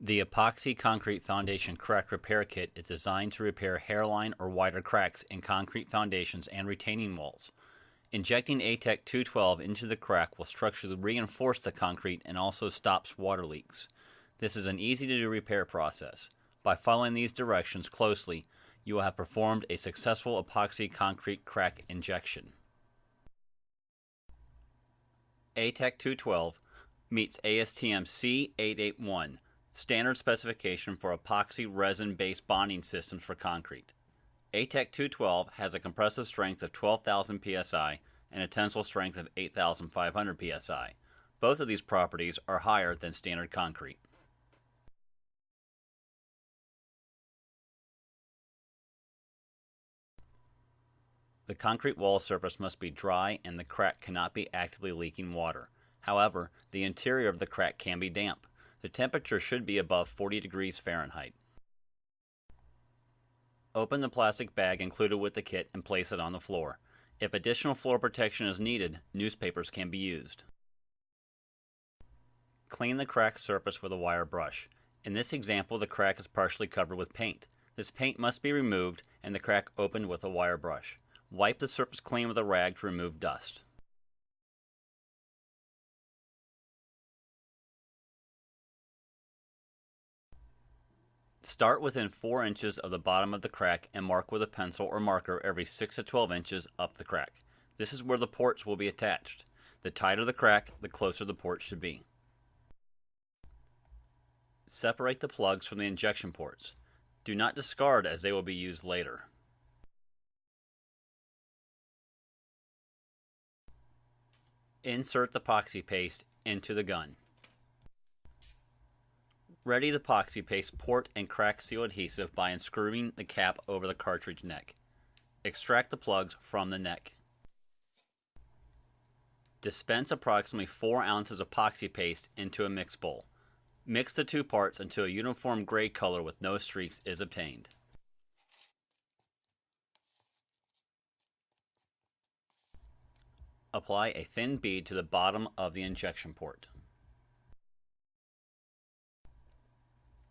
The Epoxy Concrete Foundation Crack Repair Kit is designed to repair hairline or wider cracks in concrete foundations and retaining walls. Injecting ATEC 212 into the crack will structurally reinforce the concrete and also stops water leaks. This is an easy-to-do repair process. By following these directions closely, you will have performed a successful epoxy concrete crack injection. ATEC 212 meets ASTM C881, standard specification for epoxy resin-based bonding systems for concrete. ATEC 212 has a compressive strength of 12,000 psi and a tensile strength of 8,500 psi. Both of these properties are higher than standard concrete. The concrete wall surface must be dry and the crack cannot be actively leaking water. However, the interior of the crack can be damp. The temperature should be above 40 degrees Fahrenheit. Open the plastic bag included with the kit and place it on the floor. If additional floor protection is needed, newspapers can be used. Clean the cracked surface with a wire brush. In this example, the crack is partially covered with paint. This paint must be removed and the crack opened with a wire brush. Wipe the surface clean with a rag to remove dust. Start within 4 inches of the bottom of the crack and mark with a pencil or marker every 6 to 12 inches up the crack. This is where the ports will be attached. The tighter the crack, the closer the port should be. Separate the plugs from the injection ports. Do not discard as they will be used later. Insert the epoxy paste into the gun. Ready the epoxy paste port and crack seal adhesive by unscrewing the cap over the cartridge neck. Extract the plugs from the neck. Dispense approximately 4 ounces of epoxy paste into a mix bowl. Mix the two parts until a uniform gray color with no streaks is obtained. Apply a thin bead to the bottom of the injection port.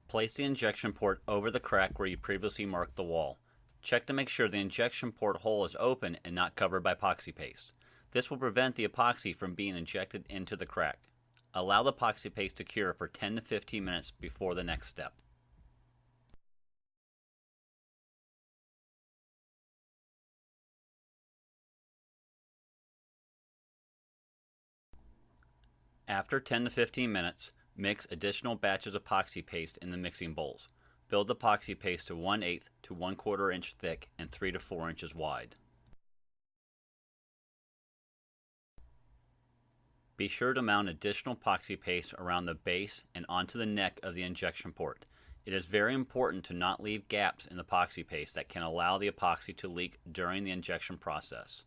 Place the injection port over the crack where you previously marked the wall. Check to make sure the injection port hole is open and not covered by epoxy paste. This will prevent the epoxy from being injected into the crack. Allow the epoxy paste to cure for 10 to 15 minutes before the next step. After 10 to 15 minutes, mix additional batches of epoxy paste in the mixing bowls. Build the epoxy paste to 1/8 to 1/4 inch thick and 3 to 4 inches wide. Be sure to mount additional epoxy paste around the base and onto the neck of the injection port. It is very important to not leave gaps in the epoxy paste that can allow the epoxy to leak during the injection process.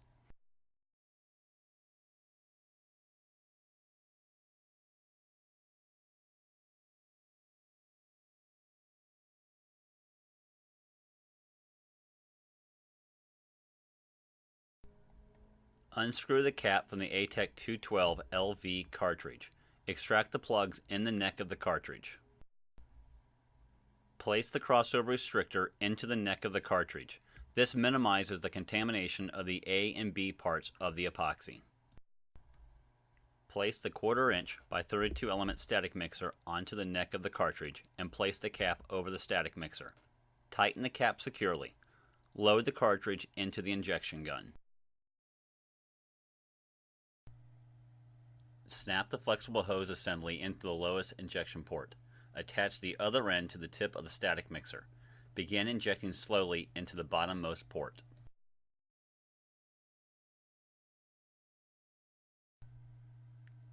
Unscrew the cap from the ATEC 212 LV cartridge. Extract the plugs in the neck of the cartridge. Place the crossover restrictor into the neck of the cartridge. This minimizes the contamination of the A and B parts of the epoxy. Place the 1/4 inch by 32 element static mixer onto the neck of the cartridge and place the cap over the static mixer. Tighten the cap securely. Load the cartridge into the injection gun. Snap the flexible hose assembly into the lowest injection port. Attach the other end to the tip of the static mixer. Begin injecting slowly into the bottommost port.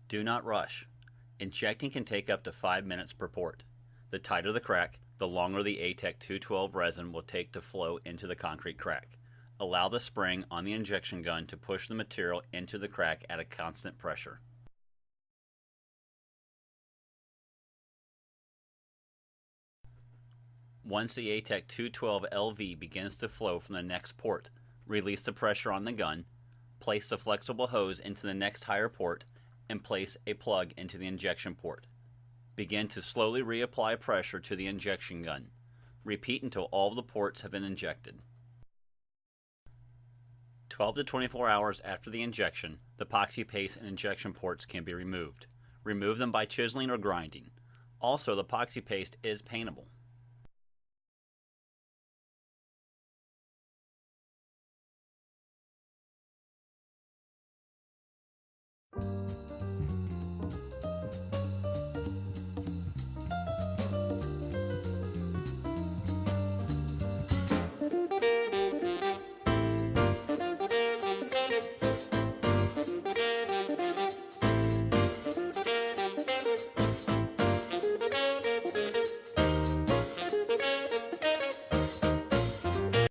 Do not rush. Injecting can take up to 5 minutes per port. The tighter the crack, the longer the ATEC 212 resin will take to flow into the concrete crack. Allow the spring on the injection gun to push the material into the crack at a constant pressure. Once the ATEC 212 LV begins to flow from the next port, release the pressure on the gun, place the flexible hose into the next higher port, and place a plug into the injection port. Begin to slowly reapply pressure to the injection gun. Repeat until all of the ports have been injected. 12 to 24 hours after the injection, the epoxy paste and injection ports can be removed. Remove them by chiseling or grinding. Also, the epoxy paste is paintable.